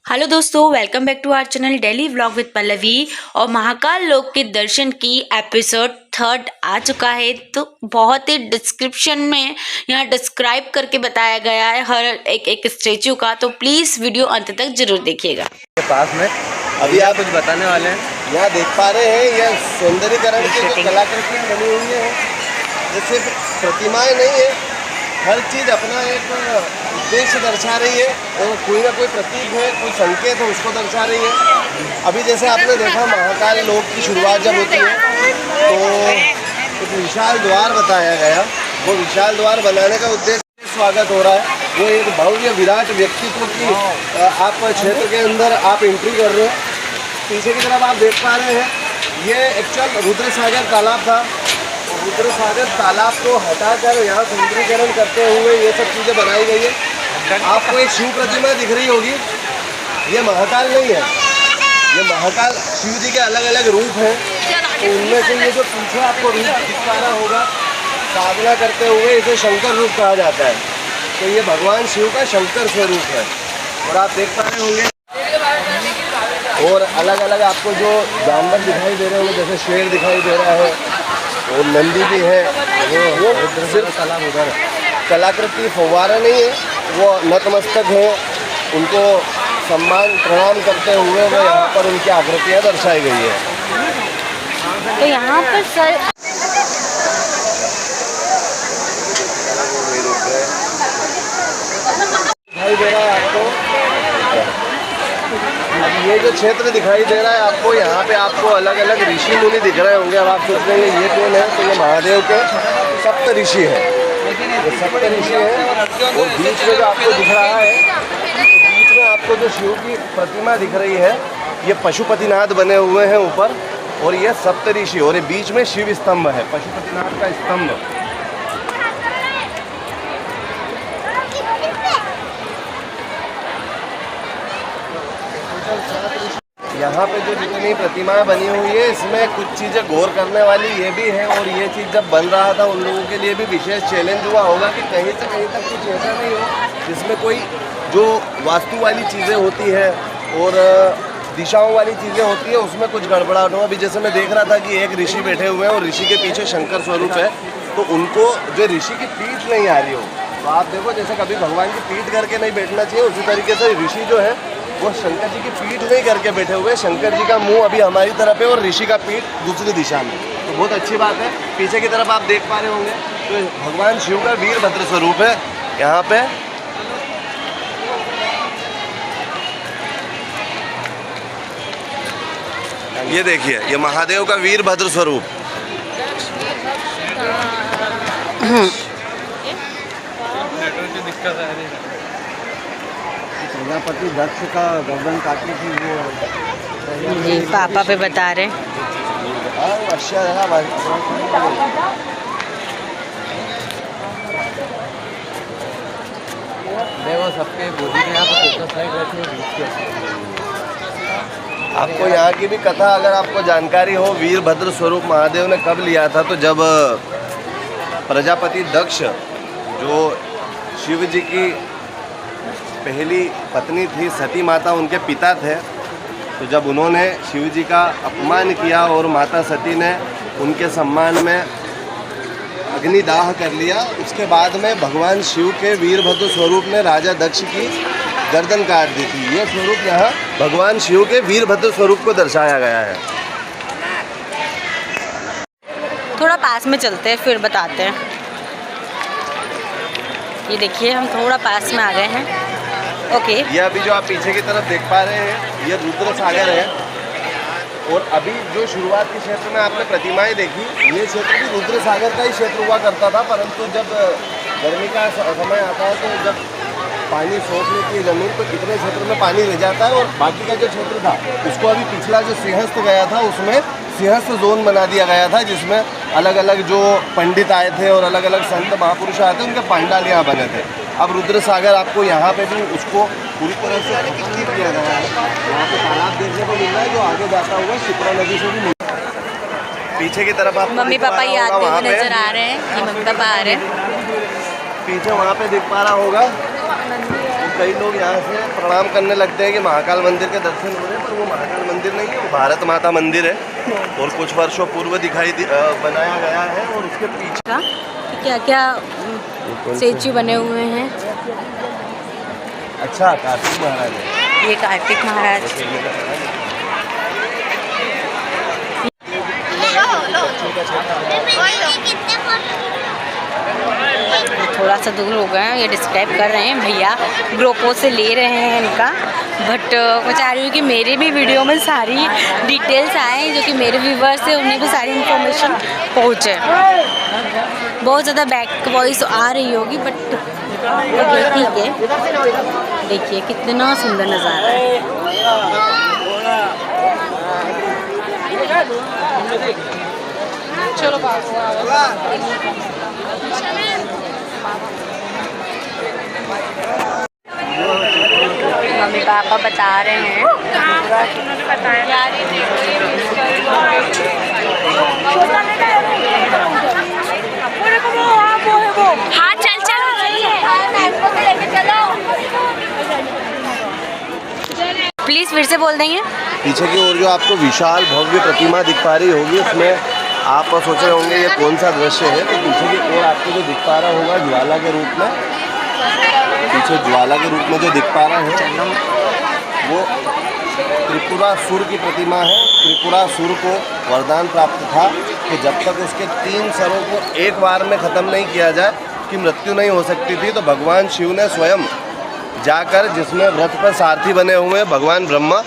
Hello दोस्तों, welcome back to our channel daily vlog with Pallavi. और महाकाल लोक के दर्शन की एपिसोड 3 आ चुका है। तो बहुत ही डिस्क्रिप्शन में यहाँ डिस्क्राइब करके बताया गया है हर एक स्टेचू का, तो प्लीज़ वीडियो अंत तक जरूर देखिएगा। के पास में अभी आप कुछ बताने वाले हैं। यहाँ देख पा रहे हैं यह सौंदर्यीकरण की जो कलाकृतियाँ बनी हुई हैं, ये सिर्फ प्रतिमाएं नहीं है, हर चीज़ अपना एक उद्देश्य दर्शा रही है और कोई ना कोई प्रतीक है, कोई संकेत है, उसको दर्शा रही है। अभी जैसे आपने देखा महाकाल लोक की शुरुआत जब होती है तो एक विशाल द्वार बताया गया। वो विशाल द्वार बनाने का उद्देश्य स्वागत हो रहा है, वो एक भव्य विराट व्यक्तित्व की आप क्षेत्र के अंदर आप एंट्री कर रहे हैं। पीछे की तरफ आप देख पा रहे हैं, ये एक्चुअल रुद्र सागर तालाब था। रुद्र सागर तालाब को हटाकर यहाँ सौंदर्यीकरण करते हुए ये सब चीज़ें बनाई गई है। आपको एक शिव प्रतिमा दिख रही होगी, ये महाकाल नहीं है, ये महाकाल शिव जी के अलग अलग रूप हैं। तो उनमें से ये जो पीछे आपको रूप दिख पा रहा होगा, साधना करते हुए इसे शंकर रूप कहा जाता है। तो ये भगवान शिव का शंकर स्वरूप है और आप देख पा रहे होंगे। और अलग अलग आपको जो जानवर दिखाई दे रहे होंगे, जैसे शेर दिखाई दे रहा है और नंदी भी है। वो सिर्फ तालाब उधर कलाकृति फव्वारा नहीं है, वो नतमस्तक है, उनको सम्मान प्रणाम करते हुए वो यहाँ पर उनकी आकृतियाँ दर्शाई गई है। तो यहाँ पर सर दिखाई दे रहा है आपको, अब ये जो क्षेत्र दिखाई दे रहा है आपको, यहाँ पे आपको अलग अलग ऋषि मुनि दिख रहे होंगे। अब आप सोच रहे हैं ये कौन है, तो ये महादेव के सप्त ऋषि हैं। ये सप्त ऋषि हैं और बीच में जो आपको दिख रहा है, तो बीच में आपको जो शिव की प्रतिमा दिख रही है, ये पशुपतिनाथ बने हुए हैं ऊपर, और ये सप्त ऋषि, और ये बीच में शिव स्तंभ है, पशुपतिनाथ का स्तंभ। यहाँ पे जो जितनी प्रतिमाएं बनी हुई है, इसमें कुछ चीज़ें गौर करने वाली ये भी है। और ये चीज़ जब बन रहा था, उन लोगों के लिए भी विशेष चैलेंज हुआ होगा कि कहीं से कहीं तक कुछ ऐसा नहीं हो जिसमें कोई जो वास्तु वाली चीज़ें होती है और दिशाओं वाली चीज़ें होती है, उसमें कुछ गड़बड़ाहट हो। अभी जैसे मैं देख रहा था कि एक ऋषि बैठे हुए हैं और ऋषि के पीछे शंकर स्वरूप है, तो उनको जो ऋषि की पीठ नहीं आ रही हो, तो आप देखो जैसे कभी भगवान की पीठ करके नहीं बैठना चाहिए, उसी तरीके से ऋषि जो है वो शंकर जी की पीठ नहीं करके बैठे हुए। शंकर जी का मुंह अभी हमारी तरफ है और ऋषि का पीठ दूसरी दिशा में, तो बहुत अच्छी बात है। पीछे की तरफ आप देख पा रहे होंगे, तो भगवान शिव का वीरभद्र स्वरूप है यहाँ पे। ये देखिए, ये महादेव का वीरभद्र स्वरूप। प्रजापति दक्ष का गर्दन काटने की वो जी पापा पे बता रहे। अच्छा लगा भाई। देखो सबके बॉडी में यहाँ पर फोकस लाइट रहती है बीच के। आपको यहाँ की भी कथा अगर आपको जानकारी हो, वीरभद्र स्वरूप महादेव ने कब लिया था, तो जब प्रजापति दक्ष जो शिव जी की पहली पत्नी थी, सती माता उनके पिता थे, तो जब उन्होंने शिव जी का अपमान किया और माता सती ने उनके सम्मान में अग्निदाह कर लिया, उसके बाद में भगवान शिव के वीरभद्र स्वरूप ने राजा दक्ष की गर्दन काट दी थी। ये स्वरूप यहाँ भगवान शिव के वीरभद्र स्वरूप को दर्शाया गया है। थोड़ा पास में चलते हैं फिर बताते हैं। ये देखिए, हम थोड़ा पास में आ गए हैं। ओके, ये अभी जो आप पीछे की तरफ देख पा रहे हैं, ये रुद्र सागर है। और अभी जो शुरुआत के क्षेत्र में आपने प्रतिमाएं देखी, ये क्षेत्र भी रुद्र सागर का ही क्षेत्र हुआ करता था, परंतु जब गर्मी का समय आता है तो जब पानी सोख लेती है ज़मीन, तो इतने क्षेत्र में पानी रह जाता है और बाकी का जो क्षेत्र था उसको अभी पिछला जो सिंहस्थ गया था उसमें सिंहस्थ जोन बना दिया गया था, जिसमें अलग अलग जो पंडित आए थे और अलग अलग संत महापुरुष आए थे, उनके पांडाल यहाँ बने थे। अब रुद्र सागर आपको यहाँ पे भी उसको पूरी तरह से नहीं किया गया है। यहाँ पे तालाब देखने को मिल रहा है जो आगे जाता हुआ शिप्रा नदी से भी मिल रहा है। पीछे की तरफ आप मम्मी पापा ही आते हुए नजर आ रहे हैं। ये मम्मी पापा आ रहे हैं। पीछे वहाँ पे दिख पा रहा होगा कई लोग यहाँ से प्रणाम करने लगते हैं कि महाकाल मंदिर के दर्शन हो रहे हैं, पर वो महाकाल मंदिर नहीं है, वो भारत माता मंदिर है और कुछ वर्षों पूर्व बनाया गया है। और उसके पीछे क्या क्या स्टेचू बने हुए हैं। अच्छा, कार्तिक महाराज है, ये कार्तिक महाराज। थोड़ा सा दूर हो गए हैं, ये डिस्क्राइब कर रहे हैं भैया, ग्रोपो से ले रहे हैं इनका। बट मैं चाह रही हूँ कि मेरे भी वीडियो में सारी डिटेल्स आए, जो कि मेरे व्यूवर्स हैं उन्हें भी सारी इन्फॉर्मेशन पहुँचे। बहुत ज़्यादा बैक वॉइस आ रही होगी, बट ओके ठीक है। देखिए कितना सुंदर नज़ारा है। चलो मम्मी पापा बता रहे हैं। हाँ चल चल प्लीज फिर से बोल देंगे। पीछे की ओर जो आपको विशाल भव्य प्रतिमा दिख पा रही होगी, उसमें आप सोच रहे होंगे ये कौन सा दृश्य है। तो पीछे की ओर आपको जो दिख पा रहा होगा ज्वाला के रूप में, पीछे ज्वाला के रूप में जो दिख पा रहा है वो त्रिपुरासुर की प्रतिमा है। त्रिपुरासुर को वरदान प्राप्त था कि जब तक उसके 3 सरों को एक बार में ख़त्म नहीं किया जाए कि मृत्यु नहीं हो सकती थी। तो भगवान शिव ने स्वयं जाकर, जिसमें व्रत पर सारथी बने हुए हैं भगवान ब्रह्मा,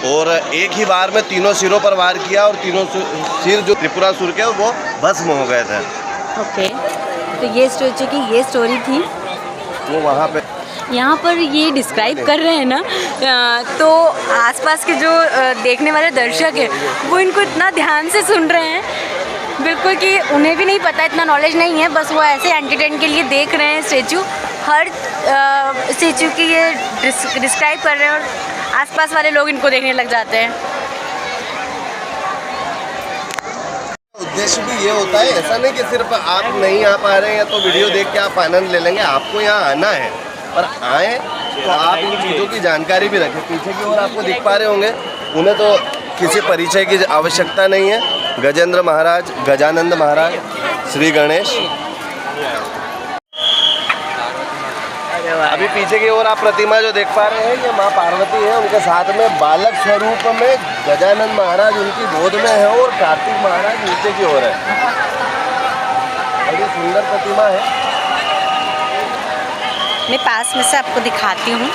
और एक ही बार में 3 सिरों पर वार किया और 3 सिर जो त्रिपुरासुर के वो भस्म हो गए थे। ओके, तो ये स्टोरी की ये स्टोरी थी। वो वहाँ पे यहाँ पर ये डिस्क्राइब कर रहे हैं ना, तो आसपास के जो देखने वाले दर्शक हैं वो इनको इतना ध्यान से सुन रहे हैं, बिल्कुल कि उन्हें भी नहीं पता, इतना नॉलेज नहीं है, बस वो ऐसे एंटरटेन के लिए देख रहे हैं स्टेचू। हर स्टेचू की ये डिस्क्राइब कर रहे हैं और आसपास वाले लोग इनको देखने लग जाते हैं। उद्देश्य भी ये होता है, ऐसा नहीं कि सिर्फ आप नहीं आ पा रहे हैं तो वीडियो देख के आप आनंद ले लेंगे। आपको यहाँ आना है, पर आए तो आप इन चीज़ों की जानकारी भी रखें। पीछे की ओर आपको दिख पा रहे होंगे, उन्हें तो किसी परिचय की आवश्यकता नहीं है। गजेंद्र महाराज, गजानंद महाराज, श्री गणेश। अभी पीछे की ओर आप प्रतिमा जो देख पा रहे हैं ये माँ पार्वती है, उनके साथ में बालक स्वरूप में गजानंद महाराज उनकी गोद में है और कार्तिक महाराज नीचे की ओर है। बड़ी सुंदर प्रतिमा है। मैं पास में से आपको दिखाती हूँ।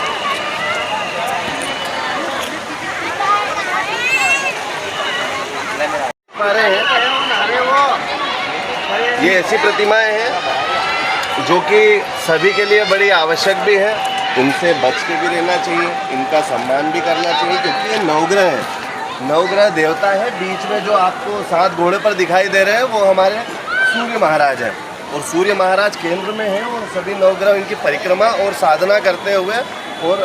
ये ऐसी प्रतिमाएं हैं जो कि सभी के लिए बड़ी आवश्यक भी है। इनसे बच के भी रहना चाहिए, इनका सम्मान भी करना चाहिए, क्योंकि ये नवग्रह है, नवग्रह देवता है। बीच में जो आपको 7 घोड़े पर दिखाई दे रहे हैं वो हमारे सूर्य महाराज हैं, और सूर्य महाराज केंद्र में हैं और सभी नवग्रह इनकी परिक्रमा और साधना करते हुए और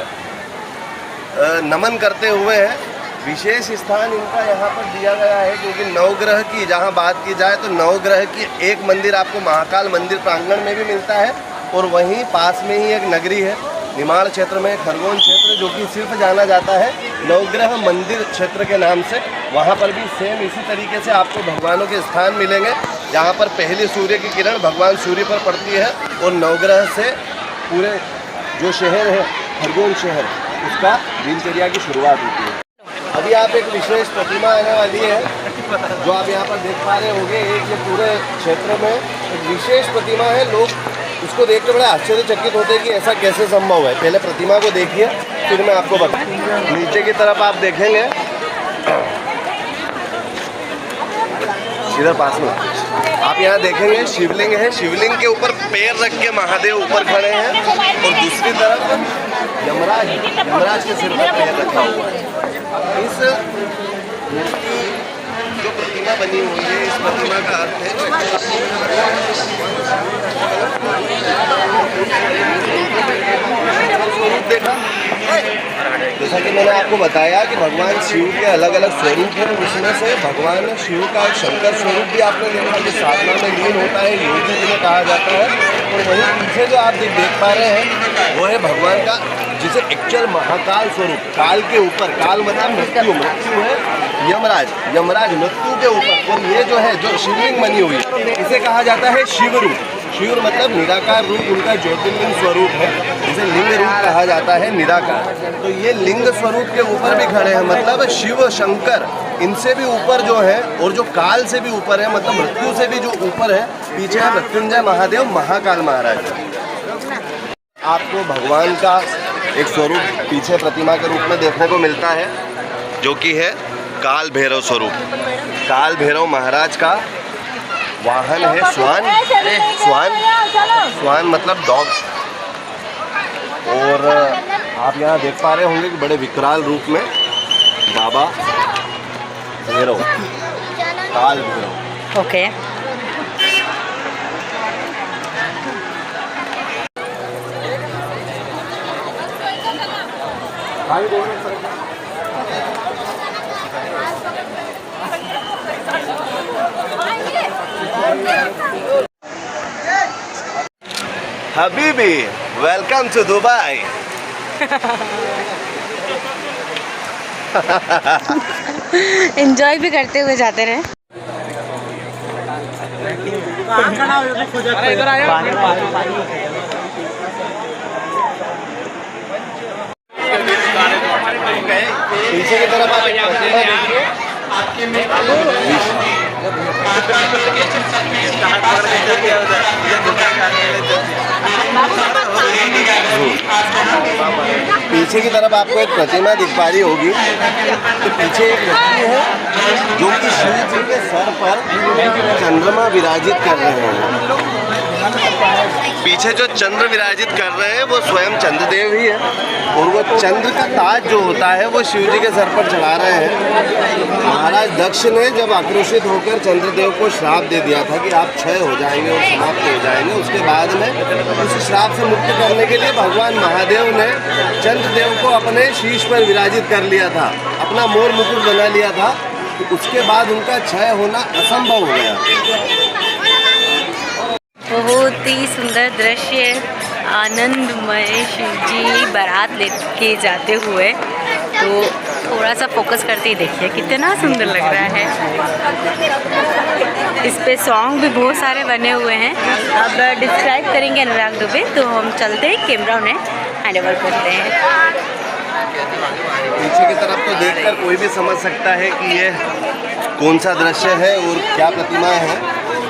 नमन करते हुए हैं। विशेष स्थान इनका यहाँ पर दिया गया है, क्योंकि नवग्रह की जहाँ बात की जाए तो नवग्रह की एक मंदिर आपको महाकाल मंदिर प्रांगण में भी मिलता है, और वहीं पास में ही एक नगरी है निमाड़ क्षेत्र में, खरगोन क्षेत्र, जो कि सिर्फ जाना जाता है नवग्रह मंदिर क्षेत्र के नाम से। वहाँ पर भी सेम इसी तरीके से आपको भगवानों के स्थान मिलेंगे, जहाँ पर पहली सूर्य की किरण भगवान सूर्य पर पड़ती है और नवग्रह से पूरे जो शहर है खरगोन शहर, उसका दिनचर्या की शुरुआत होती है। अभी आप एक विशेष प्रतिमा आने वाली है जो आप यहाँ पर देख पा रहे होंगे। एक ये पूरे क्षेत्र में एक विशेष प्रतिमा है, लोग उसको देख के बड़े आश्चर्यचकित होते हैं कि ऐसा कैसे संभव है। पहले प्रतिमा को देखिए, फिर मैं आपको बताऊँ। नीचे की तरफ आप देखेंगे, इधर पास में आप यहाँ देखेंगे शिवलिंग है, शिवलिंग के ऊपर पैर रख के महादेव ऊपर खड़े हैं, और दूसरी तरफ यमराज के सिर पर पैर रखा हुआ है। इस मूर्ति जो प्रतिमा बनी हुई है, इस प्रतिमा का अर्थ है स्वरूप देखा। जैसा कि मैंने आपको बताया कि भगवान शिव के अलग अलग स्वरूप हैं, उसमें से भगवान शिव का एक शंकर स्वरूप भी आपने देखा जो साधना में लीन होता है, योगी जिन्हें कहा जाता है। और वहीं पीछे जो आप देख पा रहे हैं वो है भगवान का जिसे एक्चुअल महाकाल स्वरूप, काल के ऊपर, काल मतलब मृत्यु, मृत्यु है यमराज, यमराज मृत्यु के ऊपर, और ये जो है जो शिवलिंग बनी हुई है इसे कहा जाता है शिवरूप। शिव मतलब निराकार रूप, उनका ज्योतिर्लिंग स्वरूप है, जिसे लिंग रूप कहा जाता है निराकार। तो ये लिंग स्वरूप के ऊपर भी खड़े हैं, मतलब शिव शंकर इनसे भी ऊपर जो है, और जो काल से भी ऊपर है, मतलब मृत्यु से भी जो ऊपर है, पीछे है मृत्युंजय महादेव महाकाल महाराज। आपको भगवान का एक स्वरूप पीछे प्रतिमा के रूप में देखने को मिलता है, जो कि है काल भैरव स्वरूप। काल भैरव महाराज का वाहन है स्वान, स्वान, स्वान मतलब डॉग। और आप यहाँ देख पा रहे होंगे कि बड़े विकराल रूप में बाबा भैरव, काल भैरव। ओके। हबीबी, वेलकम टू दुबई। एंजॉय भी करते हुए जाते रहे। पीछे की तरफ आप प्रतिमा देखिए, पीछे की तरफ आपको एक प्रतिमा दिख पा रही होगी। तो पीछे एक व्यक्ति है जो कि शिव जी के सर पर चंद्रमा विराजित कर रहे हैं। पीछे जो चंद्र विराजित कर रहे हैं वो स्वयं चंद्रदेव ही है, और वो चंद्र का ताज जो होता है वो शिव जी के सर पर चढ़ा रहे हैं। महाराज दक्ष ने जब आक्रोशित होकर चंद्रदेव को श्राप दे दिया था कि आप क्षय हो जाएंगे और समाप्त हो जाएंगे, उसके बाद में उस श्राप से मुक्त करने के लिए भगवान महादेव ने चंद्रदेव को अपने शीश पर विराजित कर लिया था, अपना मोर मुकुट बना लिया था। तो उसके बाद उनका क्षय होना असंभव हो गया। बहुत ही सुंदर दृश्य, आनंदमय शिव जी बारात लेके जाते हुए। तो थोड़ा सा फोकस करते ही देखिए कितना सुंदर लग रहा है। इस पे सॉन्ग भी बहुत सारे बने हुए हैं। अब डिस्क्राइब करेंगे अनुराग दुबे, तो हम चलते हैं, कैमरा उन्हें हैंड ओवर करते हैं। पीछे की तरफ तो देखकर कोई भी समझ सकता है कि ये कौन सा दृश्य है और क्या प्रतिमाएं हैं।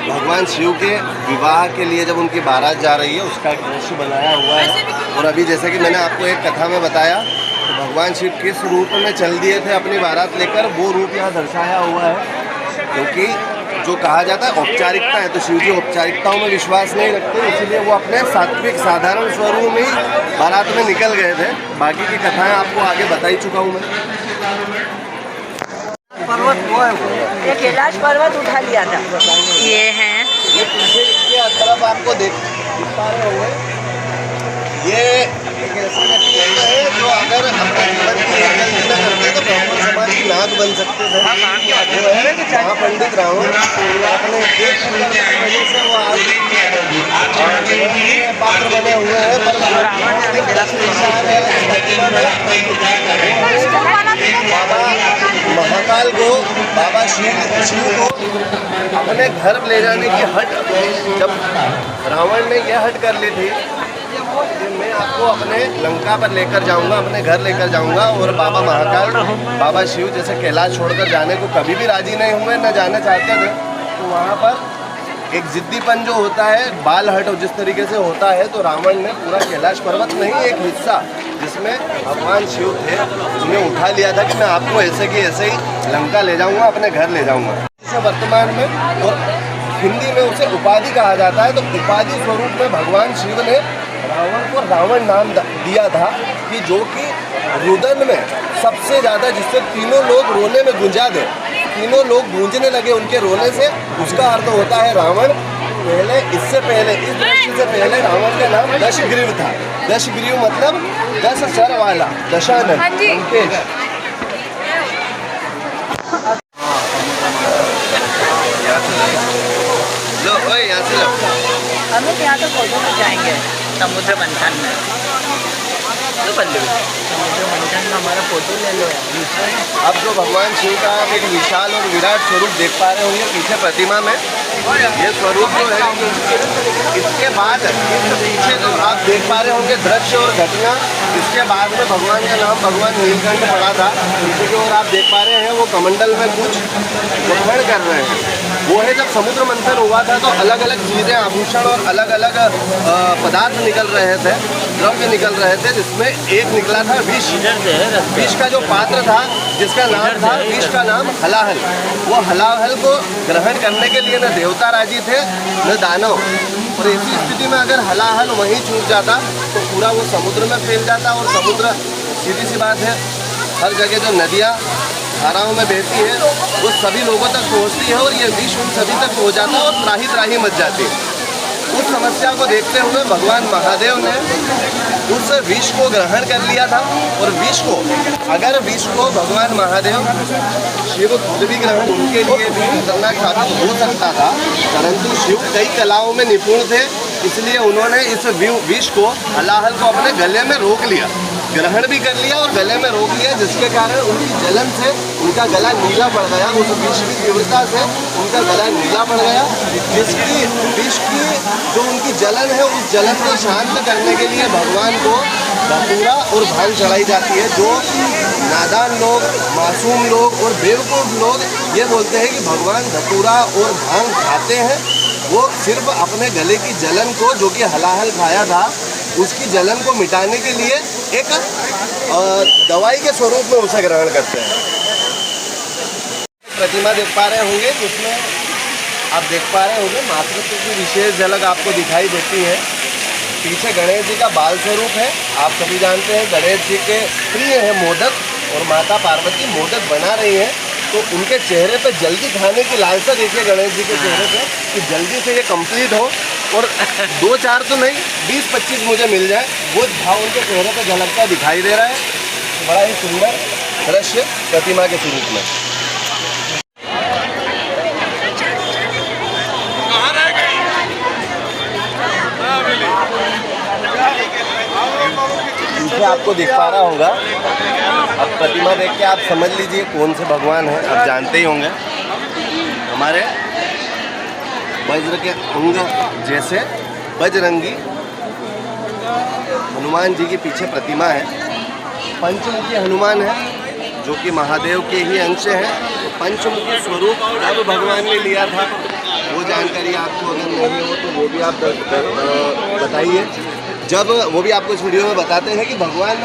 भगवान शिव के विवाह के लिए जब उनकी बारात जा रही है उसका एक दृश्य बनाया हुआ है। और अभी जैसे कि मैंने आपको एक कथा में बताया, तो भगवान शिव किस रूप में चल दिए थे अपनी बारात लेकर, वो रूप यहाँ दर्शाया हुआ है। क्योंकि जो कहा जाता है औपचारिकता है, तो शिव जी औपचारिकताओं में विश्वास नहीं रखते, इसलिए वो अपने सात्विक साधारण स्वरूप में ही बारात में निकल गए थे। बाकी की कथाएं आपको आगे बता ही चुका हूँ मैं। पर्वत वो है, ये कैलाश पर्वत उठा लिया था। ये हैं ये पीछे की तरफ आपको देख पा रहे होंगे, ये एक ऐसा व्यक्ति है जो अगर अपने जीवन की एक गलती न करते तो ब्राह्मण समाज की नाक बन सकते थे। वो है महापंडित रावण, अपने एक वजह से वो आज पात्र बने हुए हैं। बाबा महाकाल को, बाबा शिव को अपने घर ले जाने की हट जब रावण ने यह हट कर ली थी कि मैं आपको अपने लंका पर लेकर जाऊंगा, अपने घर लेकर जाऊंगा, और बाबा महाकाल, बाबा शिव जैसे कैलाश छोड़कर जाने को कभी भी राजी नहीं हुए, न जाना चाहते थे। तो वहाँ पर एक जिद्दीपन जो होता है, बाल हट जिस तरीके से होता है, तो रावण ने पूरा कैलाश पर्वत नहीं, एक हिस्सा जिसमें भगवान शिव थे उन्हें उठा लिया था कि मैं आपको ऐसे कि ऐसे ही लंका ले जाऊंगा, अपने घर ले जाऊंगा। इसे वर्तमान में और हिंदी में उसे उपाधि कहा जाता है। तो उपाधि स्वरूप में भगवान शिव ने रावण को रावण नाम दिया था, कि जो कि रुदन में सबसे ज़्यादा, जिससे तीनों लोग रोने में गुंजा दे, तीनों लोग गूंजने लगे उनके रोने से, उसका अर्थ होता है रावण। पहले इससे पहले, इस दृश्य से पहले रावण का नाम दशग्रीव था। दशग्रीव मतलब 10 सर वाला, दशानन लंकेश। लो ओए यहाँ से लो। हम लोग यहाँ तो फोटो खिंचाएंगे समुद्र मंथन में। हमारा फोटो ले लो यार। अब जो भगवान शिव का एक विशाल और विराट स्वरूप देख पा रहे होंगे पीछे प्रतिमा में, ये स्वरूप जो है, इसके बाद इसके पीछे जो आप देख पा रहे होंगे दृश्य और घटना, इसके बाद में भगवान का नाम भगवान नीलकंठ पड़ा था। पीछे की ओर आप देख पा रहे हैं वो कमंडल में कुछ ग्रहण कर रहे हैं। वो है जब समुद्र मंथन हुआ था तो अलग अलग चीज़ें, आभूषण और अलग अलग पदार्थ निकल रहे थे, द्रव्य निकल रहे थे, जिसमें एक निकला था विष। विष का जो पात्र था जिसका नाम था, विष का नाम हलाहल। वो हलाहल को ग्रहण करने के लिए न देवता राजी थे न दानव। और ऐसी स्थिति में अगर हलाहल वहीं छूट जाता तो पूरा वो समुद्र में फैल जाता। और समुद्र, सीधी सी बात है, हर जगह जो नदियाँ धाराओं में बहती है वो सभी लोगों तक पहुंचती है और ये विष उन सभी तक पहुंच जाता है और त्राही त्राही मच जाती है। उस समस्या को देखते हुए भगवान महादेव ने उस विष को ग्रहण कर लिया था। और विष को, अगर विष को भगवान महादेव शिव खुद भी ग्रहण उनके लिए भी खतरनाक साबित हो सकता था, परंतु शिव कई कलाओं में निपुण थे, इसलिए उन्होंने इस विष को, हलाहल को अपने गले में रोक लिया, ग्रहण भी कर लिया और गले में रोक लिया, जिसके कारण उनकी जलन से उनका गला नीला पड़ गया। उस विष की तीव्रता से उनका गला नीला पड़ गया, जिसकी विष की जो उनकी जलन है, उस जलन को शांत करने के लिए भगवान को धतूरा और भांग चढ़ाई जाती है। जो नादान लोग, मासूम लोग और बेवकूफ़ लोग ये बोलते हैं कि भगवान धतूरा और भांग खाते हैं, वो सिर्फ अपने गले की जलन को, जो कि हलाहल खाया था, उसकी जलन को मिटाने के लिए एक दवाई के स्वरूप में उसे ग्रहण करते हैं। प्रतिमा देख पा रहे होंगे जिसमें आप देख पा रहे होंगे मातृत्व की विशेष झलक आपको दिखाई देती है। पीछे गणेश जी का बाल स्वरूप है। आप सभी जानते हैं गणेश जी के प्रिय है मोदक, और माता पार्वती मोदक बना रही हैं, तो उनके चेहरे पे जल्दी खाने की लालसा देखिए गणेश जी के चेहरे पे, कि जल्दी से ये कंप्लीट हो और 2-4 तो नहीं 20-25 मुझे मिल जाए, वो भाव उनके चेहरे पे झलकता दिखाई दे रहा है। बड़ा ही सुंदर दृश्य प्रतिमा के स्वरूप में। पीछे आपको दिख पा रहा होगा, अब प्रतिमा देख के आप समझ लीजिए कौन से भगवान हैं। आप जानते ही होंगे, हमारे वज्र के अंग जैसे बजरंगी हनुमान जी के पीछे प्रतिमा है। पंचमुखी हनुमान है जो कि महादेव के ही अंश हैं। तो पंचमुखी स्वरूप अब भगवान ने लिया था, वो जानकारी आपको अगर नहीं हो तो वो भी आप बताइए। जब वो भी आपको इस वीडियो में बताते हैं कि भगवान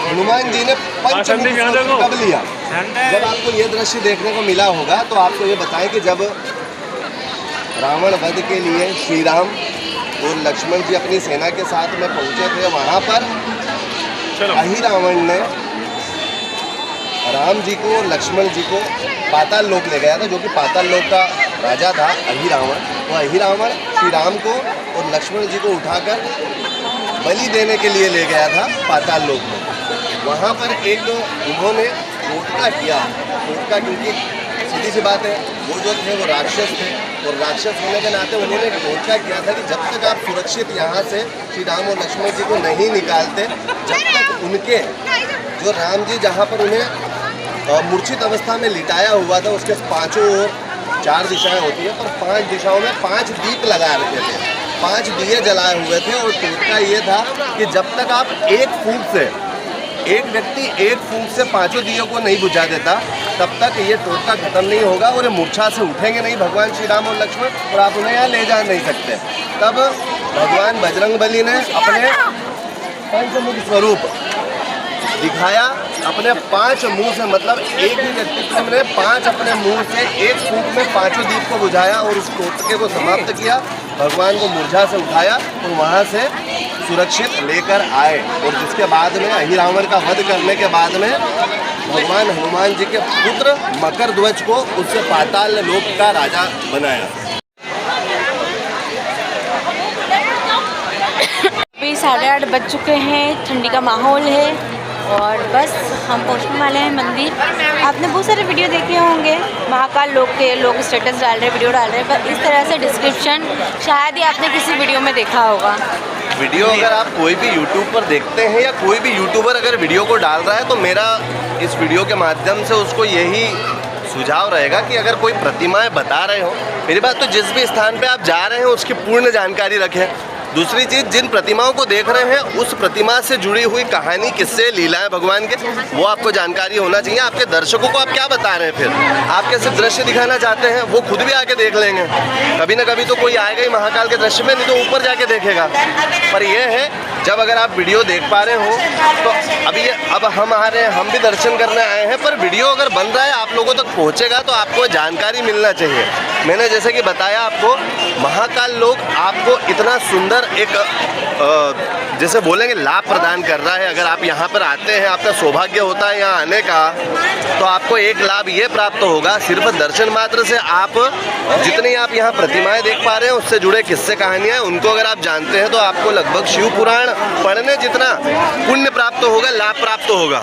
हनुमान जी ने पंचमुखी स्वरूप कब लिया। जब आपको ये दृश्य देखने को मिला होगा तो आपको ये बताएं कि जब रावण वध के लिए श्री राम और लक्ष्मण जी अपनी सेना के साथ में पहुंचे थे, वहाँ पर अहिरावण ने राम जी को और लक्ष्मण जी को पाताल लोक ले गया था, जो कि पाताल लोक का राजा था अहिरावण। वो अहिरावण श्री राम को और लक्ष्मण जी को उठाकर बलि देने के लिए ले गया था पाताल लोक में। वहाँ पर एक उन्होंने टोटका किया, टोटका, क्योंकि सीधी सी बात है वो जो थे वो राक्षस थे, और राक्षस होने के नाते उन्होंने टोटका किया था कि जब तक आप सुरक्षित यहाँ से श्री राम और लक्ष्मण जी को नहीं निकालते, जब तक उनके जो राम जी जहाँ पर उन्हें मूर्छित अवस्था में लिटाया हुआ था उसके पांचों ओर 4 दिशाएं होती है, पर 5 दिशाओं में 5 दीप लगा रखे थे, 5 दिए जलाए हुए थे। और टोटका ये था कि जब तक आप एक व्यक्ति एक फूंक से 5 दियों को नहीं बुझा देता, तब तक ये टोटका खत्म नहीं होगा और ये मूर्छा से उठेंगे नहीं भगवान श्री राम और लक्ष्मण, और आप उन्हें यहाँ ले जा नहीं सकते। तब भगवान बजरंगबली ने अपने पंचमुख स्वरूप दिखाया, अपने 5 मुंह से, मतलब एक ही व्यक्तित्व ने 5 अपने मुंह से एक फूंक में 5 दीप को बुझाया और उस टोटके को समाप्त किया, भगवान को मूर्छा से उठाया और वहाँ से सुरक्षित लेकर आए। और जिसके बाद में अहिरावण का वध करने के बाद में भगवान हनुमान जी के पुत्र मकर ध्वज को उससे पाताल लोक का राजा बनाया। अभी 8:30 बज चुके हैं, ठंडी का माहौल है और बस हम पहुंचने वाले हैं मंदिर। आपने बहुत सारे वीडियो देखे होंगे, महाकाल लोक के लोग स्टेटस डाल रहे, वीडियो डाल रहे हैं, पर इस तरह से डिस्क्रिप्शन शायद ही आपने किसी वीडियो में देखा होगा। वीडियो अगर आप कोई भी यूट्यूब पर देखते हैं या कोई भी यूट्यूबर अगर वीडियो को डाल रहा है तो मेरा इस वीडियो के माध्यम से उसको यही सुझाव रहेगा कि अगर कोई प्रतिमाएं बता रहे हो, मेरी बात तो जिस भी स्थान पे आप जा रहे हैं उसकी पूर्ण जानकारी रखें। दूसरी चीज़, जिन प्रतिमाओं को देख रहे हैं उस प्रतिमा से जुड़ी हुई कहानी, किस्से, लीलाएं भगवान के, वो आपको जानकारी होना चाहिए। आपके दर्शकों को आप क्या बता रहे हैं, फिर आप कैसे दृश्य दिखाना चाहते हैं वो खुद भी आके देख लेंगे। कभी ना कभी तो कोई आएगा ही महाकाल के दृश्य में, नहीं तो ऊपर जाके देखेगा। पर यह है, जब अगर आप वीडियो देख पा रहे हो तो अब हम आ रहे हैं, हम भी दर्शन करने आए हैं, पर वीडियो अगर बन रहा है आप लोगों तक पहुंचेगा तो आपको जानकारी मिलना चाहिए। मैंने जैसे कि बताया आपको, महाकाल लोक आपको इतना सुंदर एक जैसे बोलेंगे लाभ प्रदान कर रहा है। अगर आप यहाँ पर आते हैं, आपका सौभाग्य होता है यहाँ आने का, तो आपको एक लाभ ये प्राप्त होगा, सिर्फ दर्शन मात्र से आप जितनी आप यहाँ प्रतिमाएं देख पा रहे हैं उससे जुड़े किस्से, कहानियाँ, उनको अगर आप जानते हैं तो आपको लगभग शिव पुराण पढ़ने जितना पुण्य प्राप्त होगा, लाभ प्राप्त होगा।